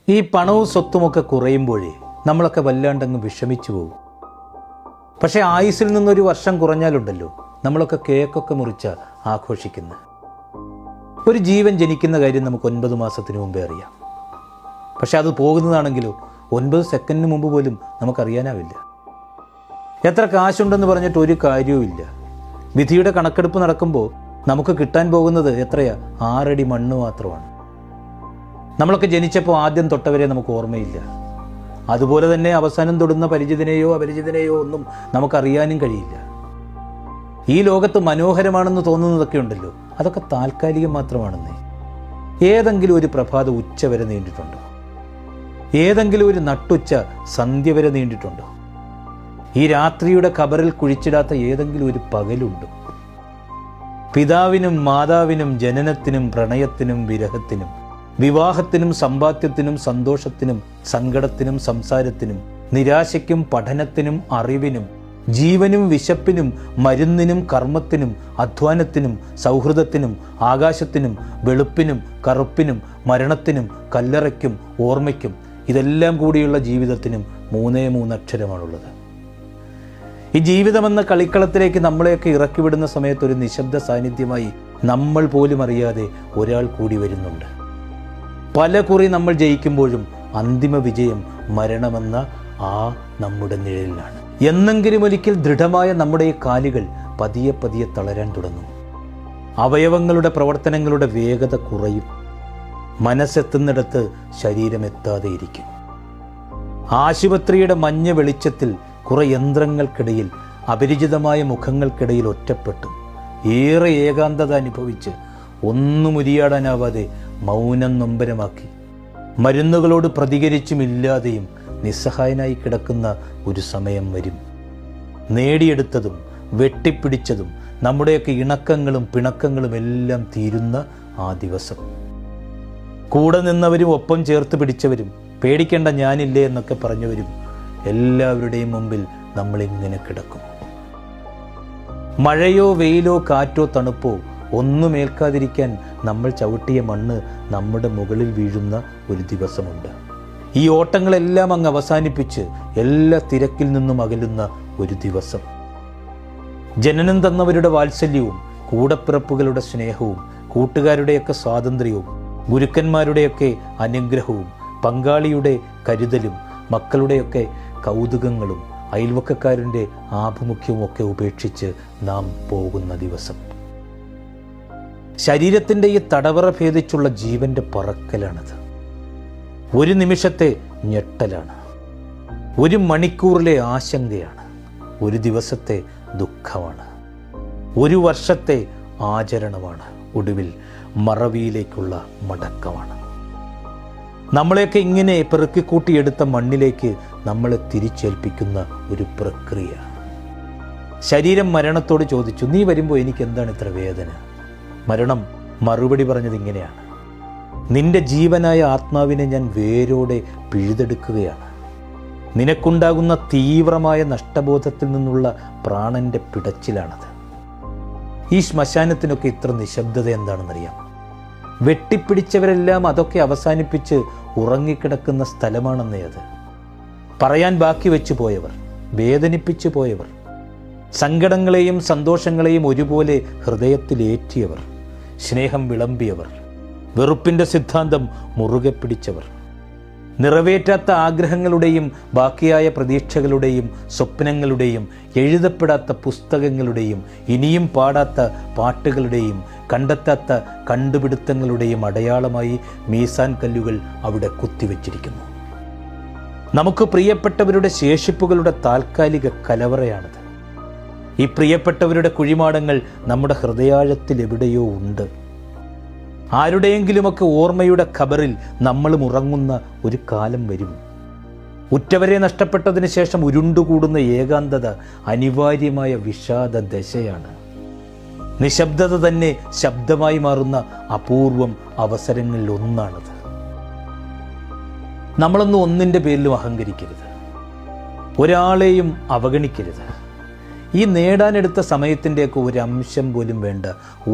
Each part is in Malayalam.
ഈ പണവും സ്വത്തുമൊക്കെ കുറയുമ്പോഴേ നമ്മളൊക്കെ വല്ലാണ്ടങ്ങ് വിഷമിച്ചു പോകും. പക്ഷേ ആയുസ്സിൽ നിന്നൊരു വർഷം കുറഞ്ഞാലുണ്ടല്ലോ, നമ്മളൊക്കെ കേക്കൊക്കെ മുറിച്ച ആഘോഷിക്കുന്നത്. ഒരു ജീവൻ ജനിക്കുന്ന കാര്യം നമുക്ക് 9 മാസത്തിന് മുമ്പേ അറിയാം. പക്ഷെ അത് പോകുന്നതാണെങ്കിലോ 9 സെക്കൻഡിന് മുമ്പ് പോലും നമുക്കറിയാനാവില്ല. എത്ര കാശുണ്ടെന്ന് പറഞ്ഞിട്ട് ഒരു കാര്യവുമില്ല. വിധിയുടെ കണക്കെടുപ്പ് നടക്കുമ്പോൾ നമുക്ക് കിട്ടാൻ പോകുന്നത് എത്രയാ? 6 അടി മണ്ണ് മാത്രമാണ്. നമ്മളൊക്കെ ജനിച്ചപ്പോൾ ആദ്യം തൊട്ടവരെ നമുക്ക് ഓർമ്മയില്ല. അതുപോലെ തന്നെ അവസാനം തൊടുന്ന പരിചിതനെയോ അപരിചിതനെയോ ഒന്നും നമുക്കറിയാനും കഴിയില്ല. ഈ ലോകത്ത് മനോഹരമാണെന്ന് തോന്നുന്നതൊക്കെ ഉണ്ടല്ലോ, അതൊക്കെ താൽക്കാലികം മാത്രമാണെന്നേ. ഏതെങ്കിലും ഒരു പ്രഭാത ഉച്ച വരെ നീണ്ടിട്ടുണ്ടോ? ഏതെങ്കിലും ഒരു നട്ടുച്ച സന്ധ്യ വരെ നീണ്ടിട്ടുണ്ടോ? ഈ രാത്രിയുടെ ഖബറിൽ കുഴിച്ചിടാത്ത ഏതെങ്കിലും ഒരു പകലുണ്ടോ? പിതാവിനും മാതാവിനും ജനനത്തിനും പ്രണയത്തിനും വിരഹത്തിനും വിവാഹത്തിനും സമ്പാദ്യത്തിനും സന്തോഷത്തിനും സങ്കടത്തിനും സംസാരത്തിനും നിരാശയ്ക്കും പഠനത്തിനും അറിവിനും ജീവനും വിശപ്പിനും മരുന്നിനും കർമ്മത്തിനും അധ്വാനത്തിനും സൗഹൃദത്തിനും ആകാശത്തിനും വെളുപ്പിനും കറുപ്പിനും മരണത്തിനും കല്ലറയ്ക്കും ഓർമ്മയ്ക്കും, ഇതെല്ലാം കൂടിയുള്ള ജീവിതത്തിനും 3 അക്ഷരമാണുള്ളത്. ഈ ജീവിതമെന്ന കളിക്കളത്തിലേക്ക് നമ്മളെയൊക്കെ ഇറക്കിവിടുന്ന സമയത്ത് ഒരു നിശബ്ദ സാന്നിധ്യമായി നമ്മൾ പോലും അറിയാതെ ഒരാൾ കൂടി വരുന്നുണ്ട്. പല കുറി നമ്മൾ ജയിക്കുമ്പോഴും അന്തിമ വിജയം മരണമെന്ന ആ നമ്മുടെ നിഴലിലാണ്. എന്നെങ്കിലും ഒരിക്കൽ ദൃഢമായ നമ്മുടെ ഈ കാലുകൾ പതിയെ പതിയെ തളരാൻ തുടങ്ങും. അവയവങ്ങളുടെ പ്രവർത്തനങ്ങളുടെ വേഗത കുറയും. മനസ്സെത്തുന്നിടത്ത് ശരീരം എത്താതെ ഇരിക്കും. ആശുപത്രിയുടെ മഞ്ഞ വെളിച്ചത്തിൽ കുറെ യന്ത്രങ്ങൾക്കിടയിൽ അപരിചിതമായ മുഖങ്ങൾക്കിടയിൽ ഒറ്റപ്പെട്ടു ഏറെ ഏകാന്തത അനുഭവിച്ച് ഒന്നും ഉരിയാടാനാവാതെ മൗനം നൊമ്പരമാക്കി മരുന്നുകളോട് പ്രതികരിച്ചുമില്ലാതെയും നിസ്സഹായനായി കിടക്കുന്ന ഒരു സമയം വരും. നേടിയെടുത്തതും വെട്ടിപ്പിടിച്ചതും നമ്മുടെയൊക്കെ ഇണക്കങ്ങളും പിണക്കങ്ങളും എല്ലാം തീരുന്ന ആ ദിവസം. കൂടെ നിന്നവരും ഒപ്പം ചേർത്ത് പിടിച്ചവരും പേടിക്കേണ്ട ഞാനില്ലേ എന്നൊക്കെ പറഞ്ഞവരും എല്ലാവരുടെയും മുമ്പിൽ നമ്മളിങ്ങനെ കിടക്കും. മഴയോ വെയിലോ കാറ്റോ തണുപ്പോ ഒന്നും ഏൽക്കാതിരിക്കാൻ നമ്മൾ ചവിട്ടിയ മണ്ണ് നമ്മുടെ മുകളിൽ വീഴുന്ന ഒരു ദിവസമുണ്ട്. ഈ ഓട്ടങ്ങളെല്ലാം അങ്ങ് അവസാനിപ്പിച്ച് എല്ലാ തിരക്കിൽ നിന്നും അകലുന്ന ഒരു ദിവസം. ജനനം തന്നവരുടെ വാത്സല്യവും കൂടപ്പിറപ്പുകളുടെ സ്നേഹവും കൂട്ടുകാരുടെയൊക്കെ സ്വാതന്ത്ര്യവും ഗുരുക്കന്മാരുടെയൊക്കെ അനുഗ്രഹവും പങ്കാളിയുടെ കരുതലും മക്കളുടെയൊക്കെ കൗതുകങ്ങളും അയൽവക്കക്കാരൻ്റെ ആഭിമുഖ്യവും ഒക്കെ ഉപേക്ഷിച്ച് നാം പോകുന്ന ദിവസം. ശരീരത്തിൻ്റെ ഈ തടവറ ഭേദിച്ചുള്ള ജീവന്റെ പറക്കലാണത്. ഒരു നിമിഷത്തെ ഞെട്ടലാണ്, ഒരു മണിക്കൂറിലെ ആശങ്കയാണ്, ഒരു ദിവസത്തെ ദുഃഖമാണ്, ഒരു വർഷത്തെ ആചരണമാണ്, ഒടുവിൽ മറവിയിലേക്കുള്ള മടക്കമാണ്. നമ്മളെയൊക്കെ ഇങ്ങനെ പെറുക്കിക്കൂട്ടിയെടുത്ത മണ്ണിലേക്ക് നമ്മളെ തിരിച്ചേൽപ്പിക്കുന്ന ഒരു പ്രക്രിയ. ശരീരം മരണത്തോട് ചോദിച്ചു, നീ വരുമ്പോൾ എനിക്ക് എന്താണ് ഇത്ര വേദന? മരണം മറുപടി പറഞ്ഞത് ഇങ്ങനെയാണ്, നിന്റെ ജീവനായ ആത്മാവിനെ ഞാൻ വേരോടെ പിഴുതെടുക്കുകയാണ്. നിനക്കുണ്ടാകുന്ന തീവ്രമായ നഷ്ടബോധത്തിൽ നിന്നുള്ള പ്രാണന്റെ പിടച്ചിലാണത്. ഈ ശ്മശാനത്തിനൊക്കെ ഇത്ര നിശബ്ദത എന്താണെന്നറിയാം? വെട്ടിപ്പിടിച്ചവരെല്ലാം അതൊക്കെ അവസാനിപ്പിച്ച് ഉറങ്ങിക്കിടക്കുന്ന സ്ഥലമാണെന്നേ അത്. പറയാൻ ബാക്കി വെച്ചു പോയവർ, വേദനിപ്പിച്ചു പോയവർ, സങ്കടങ്ങളെയും സന്തോഷങ്ങളെയും ഒരുപോലെ ഹൃദയത്തിലേറ്റിയവർ, സ്നേഹം വിളമ്പിയവർ, വെറുപ്പിൻ്റെ സിദ്ധാന്തം മുറുകെ പിടിച്ചവർ, നിറവേറ്റാത്ത ആഗ്രഹങ്ങളുടെയും ബാക്കിയായ പ്രതീക്ഷകളുടെയും സ്വപ്നങ്ങളുടെയും എഴുതപ്പെടാത്ത പുസ്തകങ്ങളുടെയും ഇനിയും പാടാത്ത പാട്ടുകളുടെയും കണ്ടെത്താത്ത കണ്ടുപിടുത്തങ്ങളുടെയും അടയാളമായി മീസാൻ കല്ലുകൾ അവിടെ കുത്തിവെച്ചിരിക്കുന്നു. നമുക്ക് പ്രിയപ്പെട്ടവരുടെ ശേഷിപ്പുകളുടെ താൽക്കാലിക കലവറയാണത്. ഈ പ്രിയപ്പെട്ടവരുടെ കുഴിമാടങ്ങൾ നമ്മുടെ ഹൃദയാഴത്തിൽ എവിടെയോ ഉണ്ട്. ആരുടെയെങ്കിലുമൊക്കെ ഓർമ്മയുടെ ഖബറിൽ നമ്മളും ഉറങ്ങുന്ന ഒരു കാലം വരും. ഉറ്റവരെ നഷ്ടപ്പെട്ടതിന് ശേഷം ഉരുണ്ടുകൂടുന്ന ഏകാന്തത അനിവാര്യമായ വിഷാദ ദശയാണ്. നിശബ്ദത തന്നെ ശബ്ദമായി മാറുന്ന അപൂർവം അവസരങ്ങളിൽ ഒന്നാണത്. നമ്മളൊന്നും ഒന്നിൻ്റെ പേരിലും അഹങ്കരിക്കരുത്, ഒരാളെയും അവഗണിക്കരുത്. ഈ നേടാനെടുത്ത സമയത്തിൻ്റെയൊക്കെ ഒരു അംശം പോലും വേണ്ട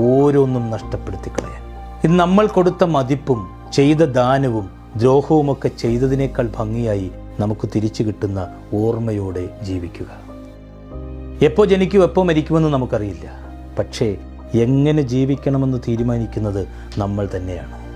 ഓരോന്നും നഷ്ടപ്പെടുത്തി കളയാൻ. ഇത് നമ്മൾ കൊടുത്ത മതിപ്പും ചെയ്ത ദാനവും ദ്രോഹവുമൊക്കെ ചെയ്തതിനേക്കാൾ ഭംഗിയായി നമുക്ക് തിരിച്ചു കിട്ടുന്ന ഓർമ്മയോടെ ജീവിക്കുക. എപ്പോൾ ജനിക്കും എപ്പോൾ മരിക്കുമെന്ന് നമുക്കറിയില്ല. പക്ഷേ എങ്ങനെ ജീവിക്കണമെന്ന് തീരുമാനിക്കുന്നത് നമ്മൾ തന്നെയാണ്.